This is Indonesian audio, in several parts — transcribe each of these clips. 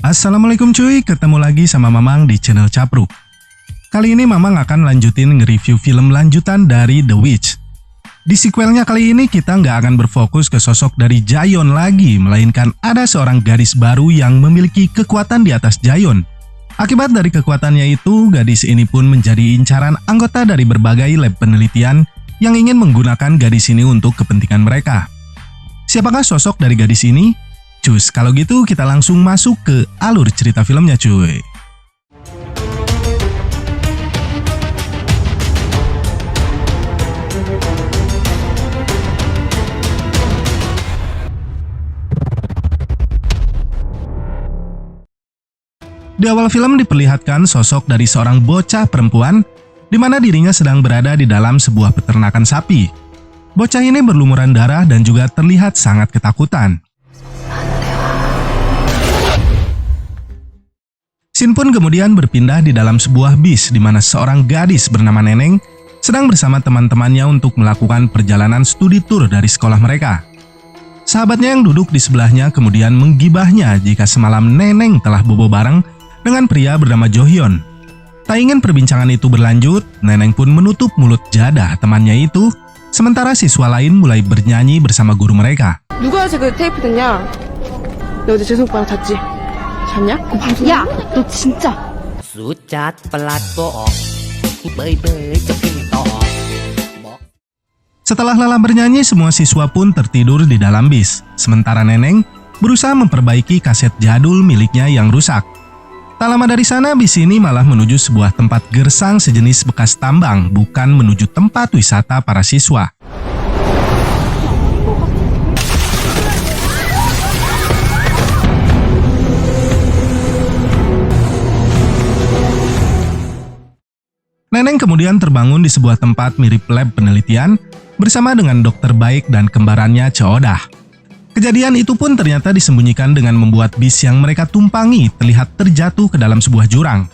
Assalamualaikum cuy, ketemu lagi sama Mamang di channel Capru. Kali ini Mamang akan lanjutin nge-review film lanjutan dari The Witch. Di sequelnya kali ini kita nggak akan berfokus ke sosok dari Jaeon lagi, melainkan ada seorang gadis baru yang memiliki kekuatan di atas Jaeon. Akibat dari kekuatannya itu, gadis ini pun menjadi incaran anggota dari berbagai lab penelitian yang ingin menggunakan gadis ini untuk kepentingan mereka. Siapakah sosok dari gadis ini? Cus, kalau gitu kita langsung masuk ke alur cerita filmnya cuy. Di awal film diperlihatkan sosok dari seorang bocah perempuan di mana dirinya sedang berada di dalam sebuah peternakan sapi. Bocah ini berlumuran darah dan juga terlihat sangat ketakutan. Scene pun kemudian berpindah di dalam sebuah bis di mana seorang gadis bernama Neneng sedang bersama teman-temannya untuk melakukan perjalanan studi tour dari sekolah mereka. Sahabatnya yang duduk di sebelahnya kemudian menggibahnya jika semalam Neneng telah bobo bareng dengan pria bernama Jo-hyun. Tak ingin perbincangan itu berlanjut, Neneng pun menutup mulut jadah temannya itu, sementara siswa lain mulai bernyanyi bersama guru mereka. 누가 어제 그 테이프 듣냐? 너 어제 재수 오빠랑 잤지? 잤냐? 야, 너 진짜 Sucat pelat bohong, bơi cepin toh. Setelah lelah bernyanyi, semua siswa pun tertidur di dalam bis, sementara Neneng berusaha memperbaiki kaset jadul miliknya yang rusak. Tak lama dari sana, bis ini malah menuju sebuah tempat gersang sejenis bekas tambang, bukan menuju tempat wisata para siswa. Neneng kemudian terbangun di sebuah tempat mirip lab penelitian bersama dengan dokter baik dan kembarannya Cheodah. Kejadian itu pun ternyata disembunyikan dengan membuat bis yang mereka tumpangi terlihat terjatuh ke dalam sebuah jurang.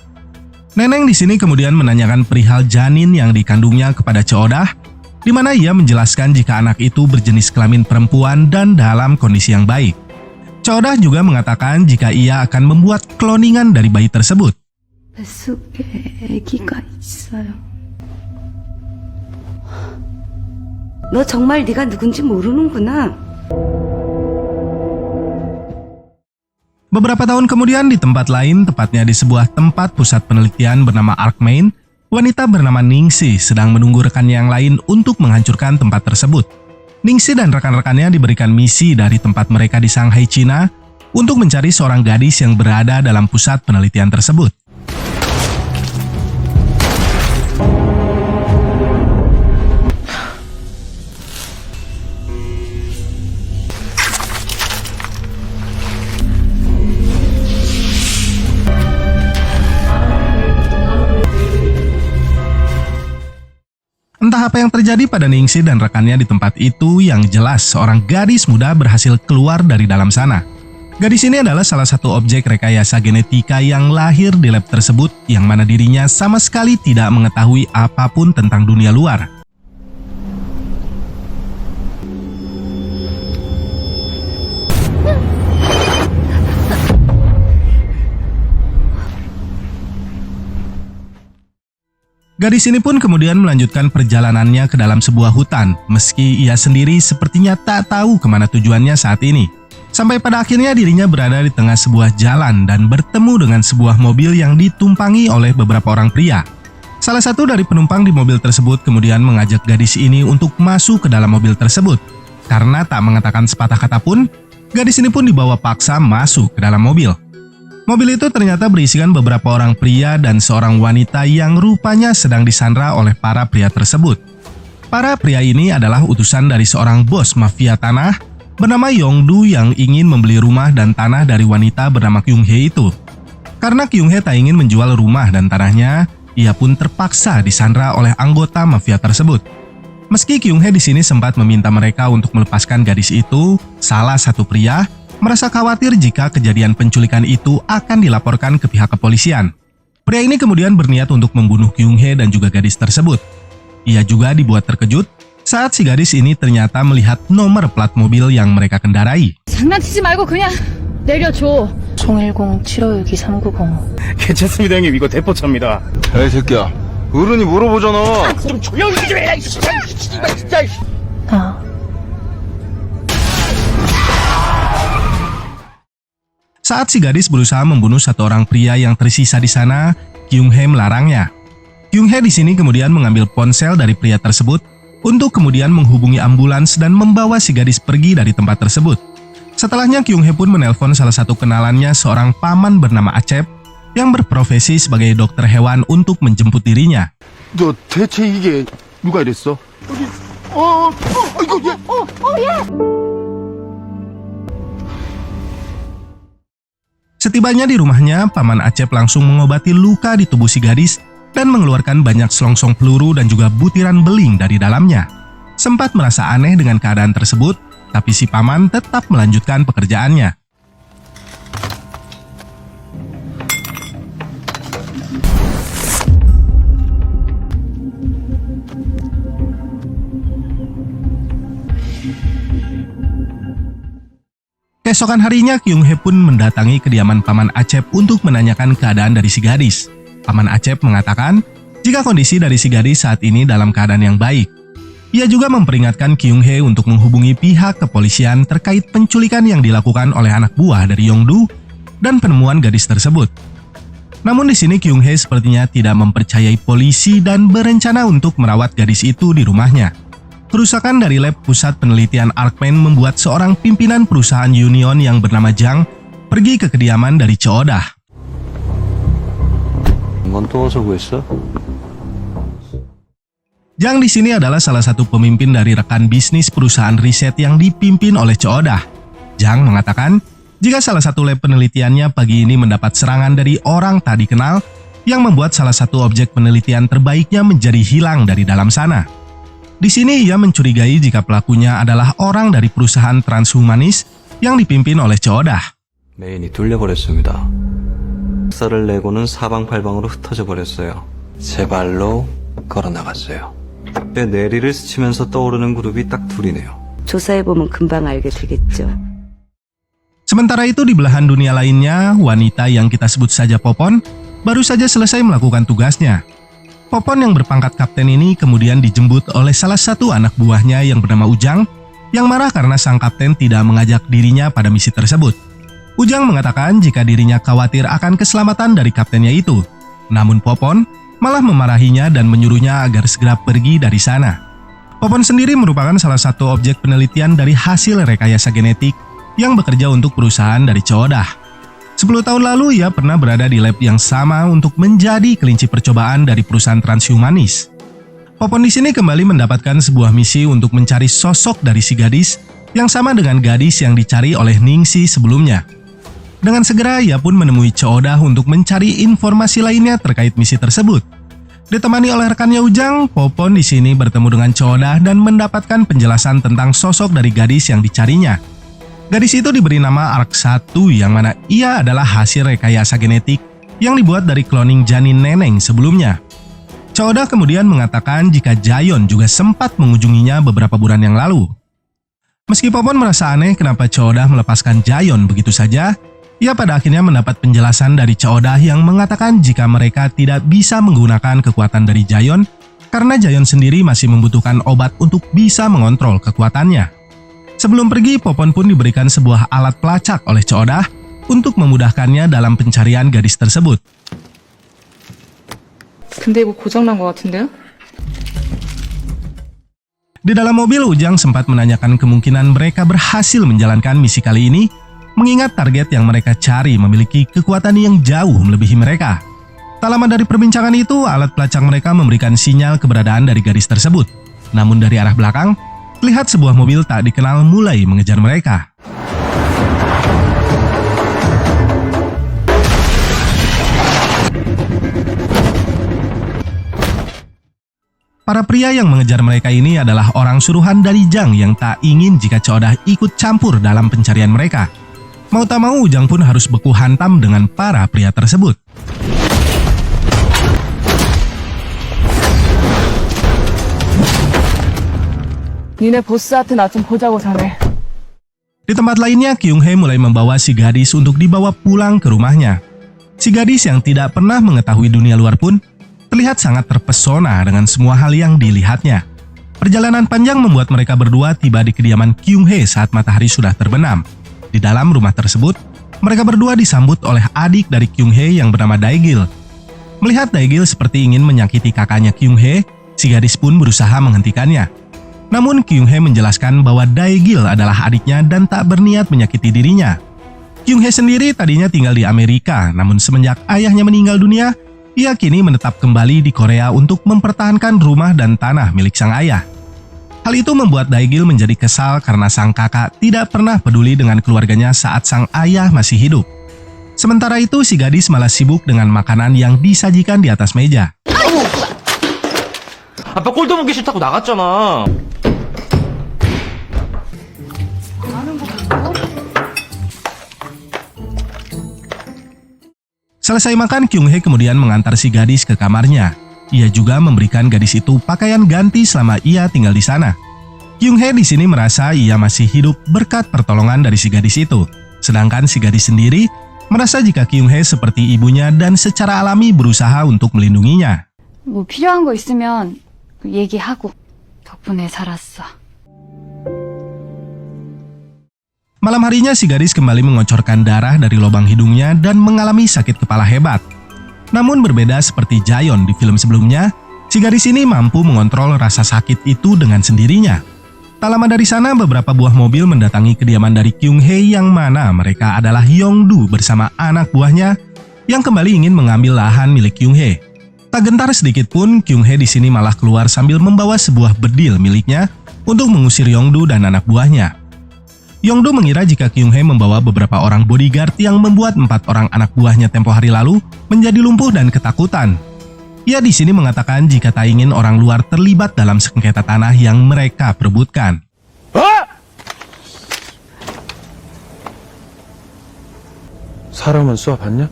Neneng di sini kemudian menanyakan perihal janin yang dikandungnya kepada Cheodah, di mana ia menjelaskan jika anak itu berjenis kelamin perempuan dan dalam kondisi yang baik. Cheodah juga mengatakan jika ia akan membuat kloningan dari bayi tersebut. 뱃속에 아기가 있어요. 너 정말 네가 누군지 모르는구나. Beberapa tahun kemudian di tempat lain, tepatnya di sebuah tempat pusat penelitian bernama Arkmain, wanita bernama Ningxi sedang menunggu rekannya yang lain untuk menghancurkan tempat tersebut. Ningxi dan rekan-rekannya diberikan misi dari tempat mereka di Shanghai, Cina, untuk mencari seorang gadis yang berada dalam pusat penelitian tersebut. Entah apa yang terjadi pada Ningxi dan rekannya di tempat itu, yang jelas seorang gadis muda berhasil keluar dari dalam sana. Gadis ini adalah salah satu objek rekayasa genetika yang lahir di lab tersebut, yang mana dirinya sama sekali tidak mengetahui apapun tentang dunia luar. Gadis ini pun kemudian melanjutkan perjalanannya ke dalam sebuah hutan, meski ia sendiri sepertinya tak tahu kemana tujuannya saat ini. Sampai pada akhirnya dirinya berada di tengah sebuah jalan dan bertemu dengan sebuah mobil yang ditumpangi oleh beberapa orang pria. Salah satu dari penumpang di mobil tersebut kemudian mengajak gadis ini untuk masuk ke dalam mobil tersebut. Karena tak mengatakan sepatah kata pun, gadis ini pun dibawa paksa masuk ke dalam mobil. Mobil itu ternyata berisikan beberapa orang pria dan seorang wanita yang rupanya sedang disandra oleh para pria tersebut. Para pria ini adalah utusan dari seorang bos mafia tanah bernama Yongdu yang ingin membeli rumah dan tanah dari wanita bernama Kyung-hee itu. Karena Kyung-hee tak ingin menjual rumah dan tanahnya, ia pun terpaksa disandra oleh anggota mafia tersebut. Meski Kyung-hee di sini sempat meminta mereka untuk melepaskan gadis itu, salah satu pria merasa khawatir jika kejadian penculikan itu akan dilaporkan ke pihak kepolisian. Pria ini kemudian berniat untuk membunuh Kyung-hee dan juga gadis tersebut. Ia juga dibuat terkejut saat si gadis ini ternyata melihat nomor plat mobil yang mereka kendarai. 장난치지 말고 그냥 내려줘. 010-7562-390. 괜찮습니다 형님 이거 대포차입니다. 야이 새끼야 어른이 물어보잖아. 나 Saat si gadis berusaha membunuh satu orang pria yang tersisa di sana, Kyung-hee melarangnya. Kyung-hee di sini kemudian mengambil ponsel dari pria tersebut untuk kemudian menghubungi ambulans dan membawa si gadis pergi dari tempat tersebut. Setelahnya Kyung-hee pun menelpon salah satu kenalannya, seorang paman bernama Achep yang berprofesi sebagai dokter hewan untuk menjemput dirinya. 너 대체 이게 누가 이랬어? 이거 Setibanya di rumahnya, paman Achep langsung mengobati luka di tubuh si gadis dan mengeluarkan banyak selongsong peluru dan juga butiran beling dari dalamnya. Sempat merasa aneh dengan keadaan tersebut, tapi si paman tetap melanjutkan pekerjaannya. Keesokan harinya, Kyung-hee pun mendatangi kediaman paman Achep untuk menanyakan keadaan dari si gadis. Paman Achep mengatakan jika kondisi dari si gadis saat ini dalam keadaan yang baik. Ia juga memperingatkan Kyung-hee untuk menghubungi pihak kepolisian terkait penculikan yang dilakukan oleh anak buah dari Yongdu dan penemuan gadis tersebut. Namun di sini Kyung-hee sepertinya tidak mempercayai polisi dan berencana untuk merawat gadis itu di rumahnya. Kerusakan dari lab pusat penelitian Arkman membuat seorang pimpinan perusahaan Union yang bernama Jang pergi ke kediaman dari Cheodah. 넌또 어디서 구했어? Jang di sini adalah salah satu pemimpin dari rekan bisnis perusahaan riset yang dipimpin oleh Cheodah. Jang mengatakan jika salah satu lab penelitiannya pagi ini mendapat serangan dari orang tak dikenal yang membuat salah satu objek penelitian terbaiknya menjadi hilang dari dalam sana. Di sini ia mencurigai jika pelakunya adalah orang dari perusahaan transhumanis yang dipimpin oleh Cheodah. 메인이 뚫려버렸습니다. 박살을 내고는 사방팔방으로 흩어져 버렸어요. 제 발로 걸어나갔어요. 배 내리를 스치면서 떠오르는 그룹이 딱 둘이네요. 조사해보면 금방 알게 되겠죠. Sementara itu di belahan dunia lainnya, wanita yang kita sebut saja Popon baru saja selesai melakukan tugasnya. Popon yang berpangkat kapten ini kemudian dijemput oleh salah satu anak buahnya yang bernama Ujang yang marah karena sang kapten tidak mengajak dirinya pada misi tersebut. Ujang mengatakan jika dirinya khawatir akan keselamatan dari kaptennya itu. Namun Popon malah memarahinya dan menyuruhnya agar segera pergi dari sana. Popon sendiri merupakan salah satu objek penelitian dari hasil rekayasa genetik yang bekerja untuk perusahaan dari Cheodah. 10 tahun lalu ia pernah berada di lab yang sama untuk menjadi kelinci percobaan dari perusahaan transhumanis. Popon di sini kembali mendapatkan sebuah misi untuk mencari sosok dari si gadis yang sama dengan gadis yang dicari oleh Ningsi sebelumnya. Dengan segera ia pun menemui Cheodah untuk mencari informasi lainnya terkait misi tersebut. Ditemani oleh rekannya Ujang, Popon di sini bertemu dengan Cheodah dan mendapatkan penjelasan tentang sosok dari gadis yang dicarinya. Gadis itu diberi nama Ark-1 yang mana ia adalah hasil rekayasa genetik yang dibuat dari kloning janin neneng sebelumnya. Cheodah kemudian mengatakan jika Jayon juga sempat mengunjunginya beberapa bulan yang lalu. Meski Popon merasa aneh kenapa Cheodah melepaskan Jayon begitu saja, ia pada akhirnya mendapat penjelasan dari Cheodah yang mengatakan jika mereka tidak bisa menggunakan kekuatan dari Jayon karena Jayon sendiri masih membutuhkan obat untuk bisa mengontrol kekuatannya. Sebelum pergi, Popon pun diberikan sebuah alat pelacak oleh Cheodah untuk memudahkannya dalam pencarian gadis tersebut. 근데 이거 고장난 것 같은데요? Di dalam mobil, Ujang sempat menanyakan kemungkinan mereka berhasil menjalankan misi kali ini, mengingat target yang mereka cari memiliki kekuatan yang jauh melebihi mereka. Tak lama dari perbincangan itu, alat pelacak mereka memberikan sinyal keberadaan dari gadis tersebut. Namun dari arah belakang, terlihat sebuah mobil tak dikenal mulai mengejar mereka. Para pria yang mengejar mereka ini adalah orang suruhan dari Jang yang tak ingin jika Cheodah ikut campur dalam pencarian mereka. Mau tak mau Ujang pun harus beku hantam dengan para pria tersebut. 니네 보스한테 나 좀 보자고 자네. Di tempat lainnya, Kyung Hae mulai membawa si gadis untuk dibawa pulang ke rumahnya. Si gadis yang tidak pernah mengetahui dunia luar pun terlihat sangat terpesona dengan semua hal yang dilihatnya. Perjalanan panjang membuat mereka berdua tiba di kediaman Kyung Hae saat matahari sudah terbenam. Di dalam rumah tersebut, mereka berdua disambut oleh adik dari Kyung Hae yang bernama Dae-gil. Melihat Dae-gil seperti ingin menyakiti kakaknya Kyung Hae, si gadis pun berusaha menghentikannya. Namun Kyung Hae menjelaskan bahwa Dae-gil adalah adiknya dan tak berniat menyakiti dirinya. Kyung Hae sendiri tadinya tinggal di Amerika, namun semenjak ayahnya meninggal dunia, ia kini menetap kembali di Korea untuk mempertahankan rumah dan tanah milik sang ayah. Hal itu membuat Dae-gil menjadi kesal karena sang kakak tidak pernah peduli dengan keluarganya saat sang ayah masih hidup. Sementara itu si gadis malah sibuk dengan makanan yang disajikan di atas meja. 아빠 꼴도 보기 싫다고 나갔잖아. Selesai makan, Kyung Hae kemudian mengantar si gadis ke kamarnya. Ia juga memberikan gadis itu pakaian ganti selama ia tinggal di sana. Kyung Hae di sini merasa ia masih hidup berkat pertolongan dari si gadis itu. Sedangkan si gadis sendiri merasa jika Kyung Hae seperti ibunya dan secara alami berusaha untuk melindunginya. 뭐 필요한 거 있으면 얘기하고 덕분에 살았어. Malam harinya si gadis kembali mengocorkan darah dari lubang hidungnya dan mengalami sakit kepala hebat. Namun berbeda seperti Jaeon di film sebelumnya, si gadis ini mampu mengontrol rasa sakit itu dengan sendirinya. Tak lama dari sana beberapa buah mobil mendatangi kediaman dari Kyung Hae yang mana mereka adalah Yongdu bersama anak buahnya yang kembali ingin mengambil lahan milik Kyung Hae. Tak gentar sedikit pun, Kyung Hae di sini malah keluar sambil membawa sebuah bedil miliknya untuk mengusir Yongdu dan anak buahnya. Yongdu mengira jika Kyung Hae membawa beberapa orang bodyguard yang membuat 4 orang anak buahnya tempo hari lalu menjadi lumpuh dan ketakutan. Ia di sini mengatakan jika tak ingin orang luar terlibat dalam sengketa tanah yang mereka perebutkan. 사람은 쏘아봤냐?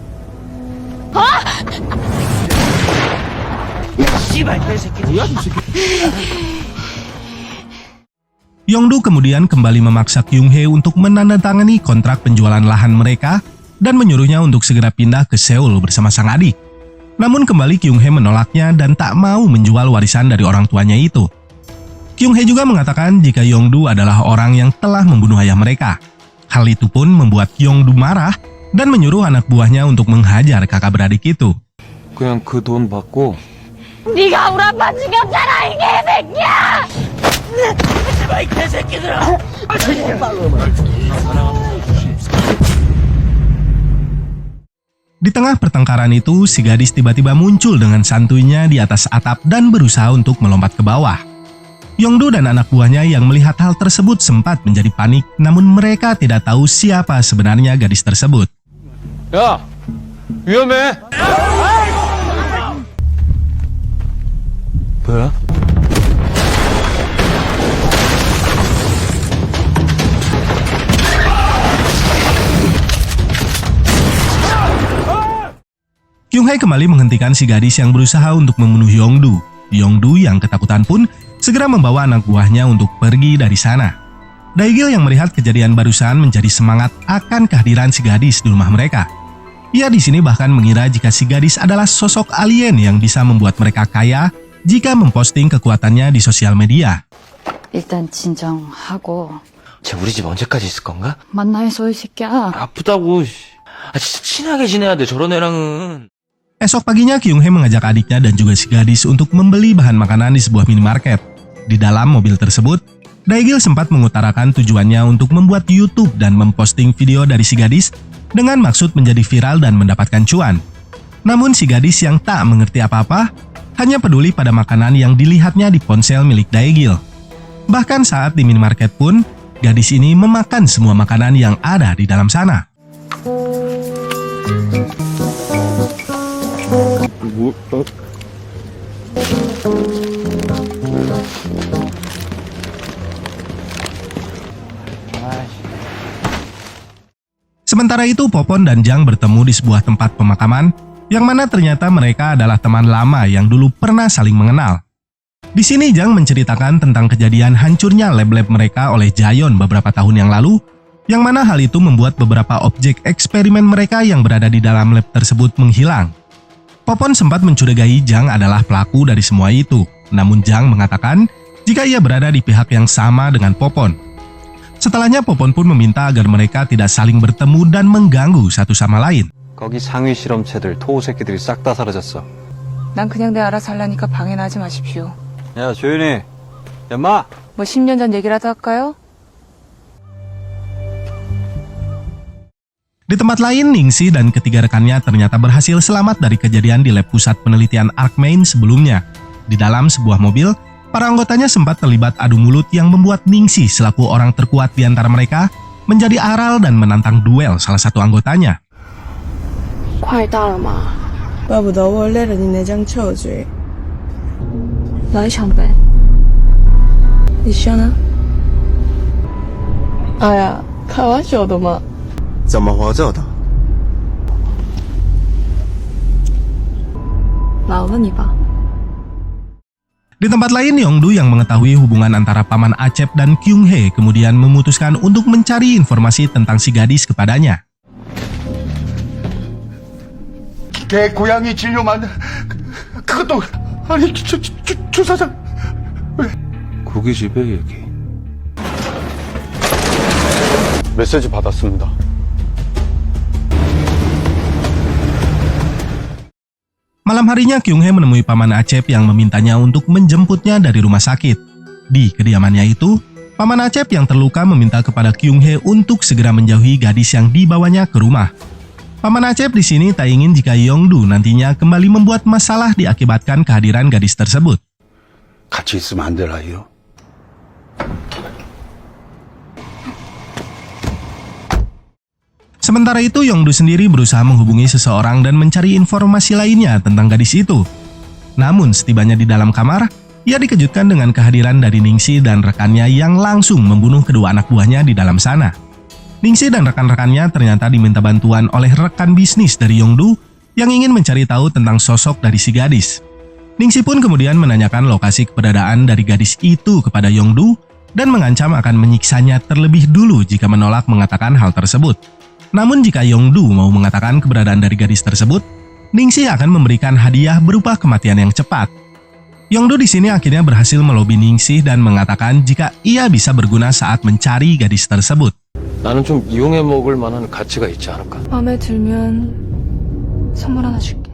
Yongdu kemudian kembali memaksa Kyung Hae untuk menandatangani kontrak penjualan lahan mereka dan menyuruhnya untuk segera pindah ke Seoul bersama sang adik. Namun kembali Kyung Hae menolaknya dan tak mau menjual warisan dari orang tuanya itu. Kyung Hae juga mengatakan jika Yongdu adalah orang yang telah membunuh ayah mereka. Hal itu pun membuat Yongdu marah dan menyuruh anak buahnya untuk menghajar kakak beradik itu. 그냥 그 돈 받고 네가 우리 아빠 죽였잖아 이 개새끼야! Di tengah pertengkaran itu, si gadis tiba-tiba muncul dengan santuinya di atas atap dan berusaha untuk melompat ke bawah. Yongdu dan anak buahnya yang melihat hal tersebut sempat menjadi panik, namun mereka tidak tahu siapa sebenarnya gadis tersebut. 야! 위험해! 뭐야? Kyung Hae kembali menghentikan si gadis yang berusaha untuk membunuh Yongdu. Yongdu yang ketakutan pun segera membawa anak buahnya untuk pergi dari sana. Dae-gil yang melihat kejadian barusan menjadi semangat akan kehadiran si gadis di rumah mereka. Ia di sini bahkan mengira jika si gadis adalah sosok alien yang bisa membuat mereka kaya jika memposting kekuatannya di sosial media. 일단 진정하고 쟤 우리 집 언제까지 있을 건가? 만나서 이 새끼야. 아프다고. 아 진짜 친하게 지내야 돼 저런 애랑은. Esok paginya Kyung Hae mengajak adiknya dan juga si gadis untuk membeli bahan makanan di sebuah minimarket. Di dalam mobil tersebut, Dae-gil sempat mengutarakan tujuannya untuk membuat YouTube dan memposting video dari si gadis dengan maksud menjadi viral dan mendapatkan cuan. Namun si gadis yang tak mengerti apa-apa hanya peduli pada makanan yang dilihatnya di ponsel milik Dae-gil. Bahkan saat di minimarket pun, gadis ini memakan semua makanan yang ada di dalam sana. Sementara itu Popon dan Jang bertemu di sebuah tempat pemakaman yang mana ternyata mereka adalah teman lama yang dulu pernah saling mengenal. Di sini Jang menceritakan tentang kejadian hancurnya lab-lab mereka oleh Jayon beberapa tahun yang lalu, yang mana hal itu membuat beberapa objek eksperimen mereka yang berada di dalam lab tersebut menghilang. Popon sempat mencurigai Jang adalah pelaku dari semua itu, namun Jang mengatakan jika ia berada di pihak yang sama dengan Popon. Setelahnya Popon pun meminta agar mereka tidak saling bertemu dan mengganggu satu sama lain. 거기 상위 실험체들 토우 새끼들이 싹 다 사라졌어. 난 그냥 내 알아서 하려니까 방해나 하지 마십시오. 야 조윤희, 야 마. 뭐 10년 전 얘기라도 할까요? Di tempat lain, Ningsi dan ketiga rekannya ternyata berhasil selamat dari kejadian di lab pusat penelitian Arcmain sebelumnya. Di dalam sebuah mobil, para anggotanya sempat terlibat adu mulut yang membuat Ningsi selaku orang terkuat di antara mereka menjadi aral dan menantang duel salah satu anggotanya. 快到了吗？怪不得我勒着你那张臭嘴。来一场呗。你说呢？哎呀，开玩笑的嘛。怎么活着的？老了你吧。 Di tempat lain, Yongdu yang mengetahui hubungan antara Paman Acep dan Kyung-hee kemudian memutuskan untuk mencari informasi tentang si gadis kepadanya. 개 고양이 진료만 그것도 아니 주사장 구기 집의 얘기. 메시지 받았습니다. Malam harinya Kyung-hee menemui Paman Acep yang memintanya untuk menjemputnya dari rumah sakit. Di kediamannya itu, Paman Acep yang terluka meminta kepada Kyung-hee untuk segera menjauhi gadis yang dibawanya ke rumah. Paman Acep di sini tak ingin jika Yongdu nantinya kembali membuat masalah diakibatkan kehadiran gadis tersebut. 같이 있으면 안 되나요? Sementara itu, Yongdu sendiri berusaha menghubungi seseorang dan mencari informasi lainnya tentang gadis itu. Namun, setibanya di dalam kamar, ia dikejutkan dengan kehadiran dari Ningsi dan rekannya yang langsung membunuh kedua anak buahnya di dalam sana. Ningsi dan rekan-rekannya ternyata diminta bantuan oleh rekan bisnis dari Yongdu yang ingin mencari tahu tentang sosok dari si gadis. Ningsi pun kemudian menanyakan lokasi keberadaan dari gadis itu kepada Yongdu dan mengancam akan menyiksanya terlebih dulu jika menolak mengatakan hal tersebut. Namun jika Yongdu mau mengatakan keberadaan dari gadis tersebut, Ningsi akan memberikan hadiah berupa kematian yang cepat. Yongdu di sini akhirnya berhasil melobi Ningsi dan mengatakan jika ia bisa berguna saat mencari gadis tersebut. 나는 좀 이용해 먹을 만한 가치가 있지 않을까? 마음에 들면 선물 하나 줄게.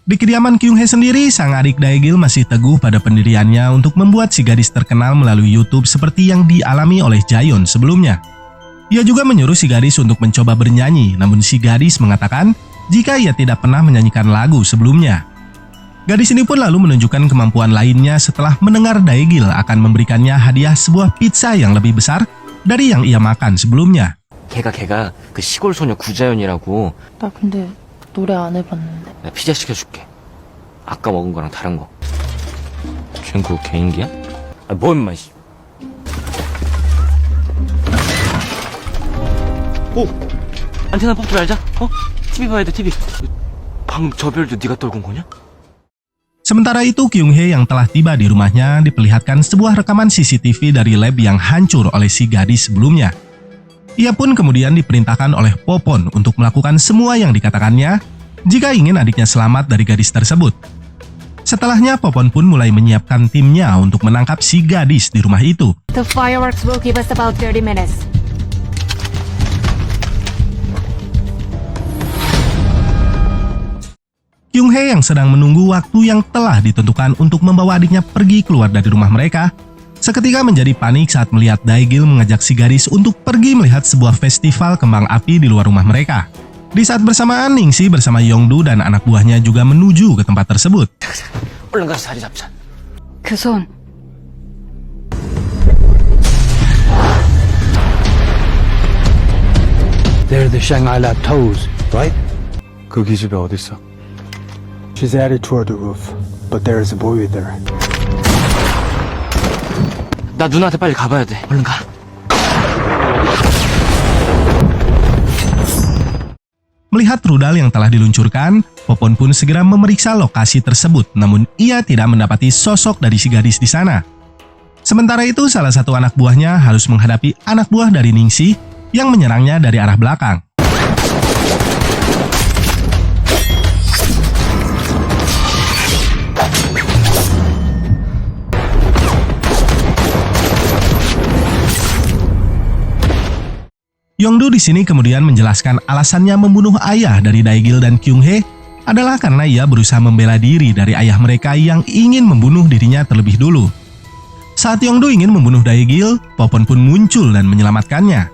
Di kediaman Kyung-hee sendiri, sang adik Daegil masih teguh pada pendiriannya untuk membuat si gadis terkenal melalui YouTube seperti yang dialami oleh Jayon sebelumnya. Ia juga menyuruh si gadis untuk mencoba bernyanyi, namun si gadis mengatakan jika ia tidak pernah menyanyikan lagu sebelumnya. Gadis ini pun lalu menunjukkan kemampuan lainnya setelah mendengar Daegil akan memberikannya hadiah sebuah pizza yang lebih besar dari yang ia makan sebelumnya. 걔가 그 시골 소녀 구자연이라고. 나 근데 노래 안 해봤는데. 나 피자 시켜줄게. 아까 먹은 거랑 다른 거. 쟨 그거 개인기야? 아, 뭐 임마. 오! 안테나 뽑지 말자. TV 봐야 돼, TV. 방금 저 별도 네가 떨군 거냐? Sementara itu, Kyung-hee yang telah tiba di rumahnya diperlihatkan sebuah rekaman CCTV dari lab yang hancur oleh si gadis sebelumnya. Ia pun kemudian diperintahkan oleh Popon untuk melakukan semua yang dikatakannya jika ingin adiknya selamat dari gadis tersebut. Setelahnya, Popon pun mulai menyiapkan timnya untuk menangkap si gadis di rumah itu. The fireworks will give us about 30 minutes. Kyung-hee yang sedang menunggu waktu yang telah ditentukan untuk membawa adiknya pergi keluar dari rumah mereka, seketika menjadi panik saat melihat Daegil mengajak si gadis untuk pergi melihat sebuah festival kembang api di luar rumah mereka. Di saat bersamaan, Ningsi bersama Yongdu dan anak buahnya juga menuju ke tempat tersebut. 얼른 가서 자리 잡자. 그 손. They're the Shanghai Lab toes, right? 그 기집애 어딨어? She's added toward the roof, but there is a boy there. 나 누나한테 빨리 가봐야 돼. 얼른 가. Melihat rudal yang telah diluncurkan, Popon pun segera memeriksa lokasi tersebut, namun ia tidak mendapati sosok dari si gadis di sana. Sementara itu, salah satu anak buahnya harus menghadapi anak buah dari Ningsi yang menyerangnya dari arah belakang. Yongdu di sini kemudian menjelaskan alasannya membunuh ayah dari Daegil dan Kyunghae adalah karena ia berusaha membela diri dari ayah mereka yang ingin membunuh dirinya terlebih dulu. Saat Yongdu ingin membunuh Daegil, Popon pun muncul dan menyelamatkannya.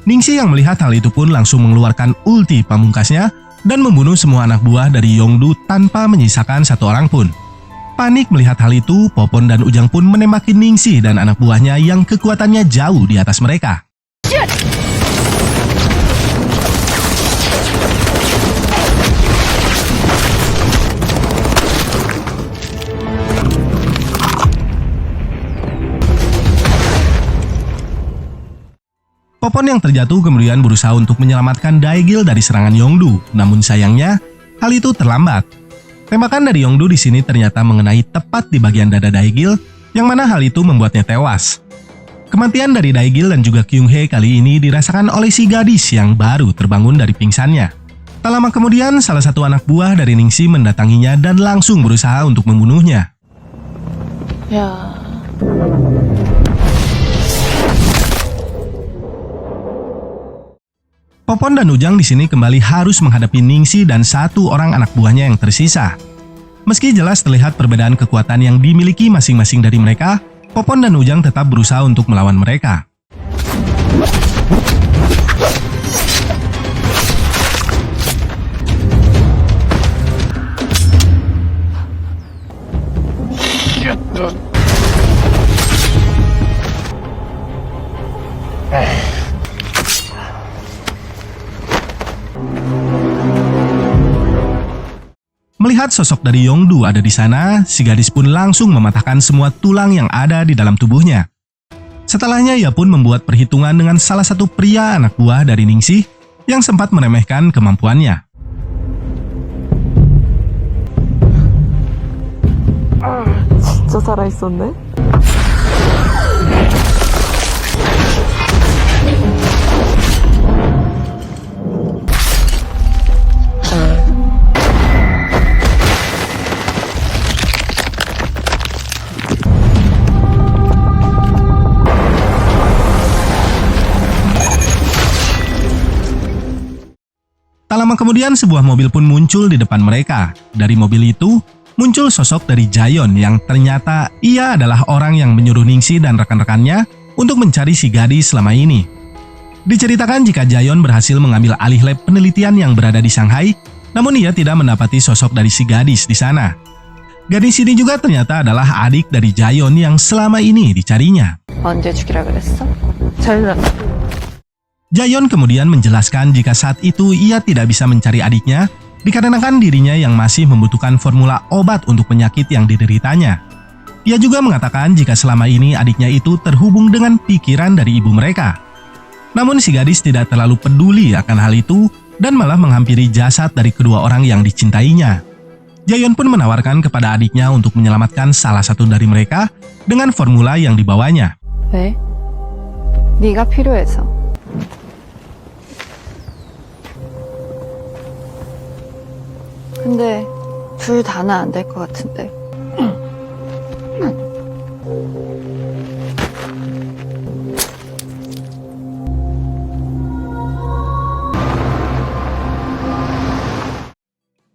Ningsi yang melihat hal itu pun langsung mengeluarkan ulti pamungkasnya dan membunuh semua anak buah dari Yongdu tanpa menyisakan satu orang pun. Panik melihat hal itu, Popon dan Ujang pun menembaki Ningsi dan anak buahnya yang kekuatannya jauh di atas mereka. Popon yang terjatuh kemudian berusaha untuk menyelamatkan Daegil dari serangan Yongdu, namun sayangnya hal itu terlambat. Tembakan dari Yongdu di sini ternyata mengenai tepat di bagian dada Daegil, yang mana hal itu membuatnya tewas. Kematian dari Daegil dan juga Kyunghae kali ini dirasakan oleh si gadis yang baru terbangun dari pingsannya. Tak lama kemudian, salah satu anak buah dari Ningsi mendatanginya dan langsung berusaha untuk membunuhnya. Ya. Popon dan Ujang di sini kembali harus menghadapi Ningsi dan satu orang anak buahnya yang tersisa. Meski jelas terlihat perbedaan kekuatan yang dimiliki masing-masing dari mereka, Popon dan Ujang tetap berusaha untuk melawan mereka. Melihat sosok dari Yongdu ada di sana, si gadis pun langsung mematahkan semua tulang yang ada di dalam tubuhnya. Setelahnya ia pun membuat perhitungan dengan salah satu pria anak buah dari Ningsi yang sempat meremehkan kemampuannya. 진짜 살아있었네? Tak lama kemudian sebuah mobil pun muncul di depan mereka. Dari mobil itu, muncul sosok dari Jayon yang ternyata ia adalah orang yang menyuruh Ningsi dan rekan-rekannya untuk mencari si gadis selama ini. Diceritakan jika Jayon berhasil mengambil alih lab penelitian yang berada di Shanghai, namun ia tidak mendapati sosok dari si gadis di sana. Gadis ini juga ternyata adalah adik dari Jayon yang selama ini dicarinya. 언제 죽이라 그랬어? 잘라. Jayon kemudian menjelaskan jika saat itu ia tidak bisa mencari adiknya dikarenakan dirinya yang masih membutuhkan formula obat untuk penyakit yang dideritanya. Ia juga mengatakan jika selama ini adiknya itu terhubung dengan pikiran dari ibu mereka. Namun si gadis tidak terlalu peduli akan hal itu dan malah menghampiri jasad dari kedua orang yang dicintainya. Jayon pun menawarkan kepada adiknya untuk menyelamatkan salah satu dari mereka dengan formula yang dibawanya. 왜? 네가 필요해서. 근데 둘 다는 안 될 것 같은데.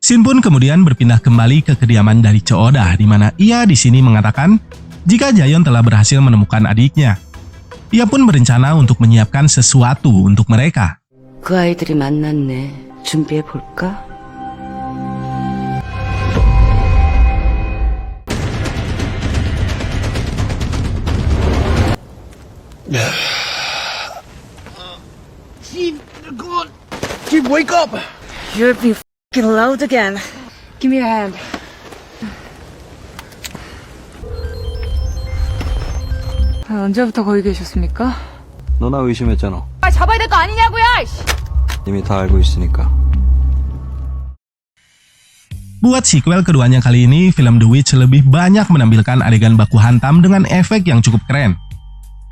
Shin pun kemudian berpindah kembali ke kediaman dari Chooda, di mana ia di sini mengatakan jika Jayon telah berhasil menemukan adiknya. Ia pun berencana untuk menyiapkan sesuatu untuk mereka. 그 아이들이 만났네. 준비해 볼까? Jim, wake up! You're being f***ing loud again. Give me your hand. 언제부터 거기 계셨습니까? 너나 의심했잖아. 잡아야 될 거 아니냐고요! 이미 다 알고 있으니까. Buat sequel keduanya kali ini, film The Witch lebih banyak menampilkan adegan baku hantam dengan efek yang cukup keren.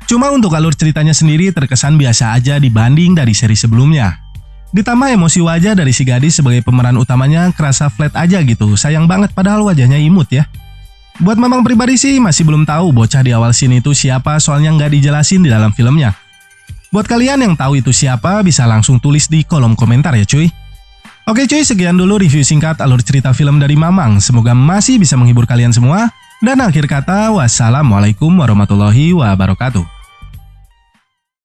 Cuma untuk alur ceritanya sendiri terkesan biasa aja dibanding dari seri sebelumnya. Ditambah emosi wajah dari si gadis sebagai pemeran utamanya kerasa flat aja gitu, sayang banget padahal wajahnya imut ya. Buat Mamang pribadi sih masih belum tahu bocah di awal scene itu siapa, soalnya nggak dijelasin di dalam filmnya. Buat kalian yang tahu itu siapa bisa langsung tulis di kolom komentar ya cuy. Oke cuy, sekian dulu review singkat alur cerita film dari Mamang. Semoga masih bisa menghibur kalian semua. Dan akhir kata, wassalamualaikum warahmatullahi wabarakatuh.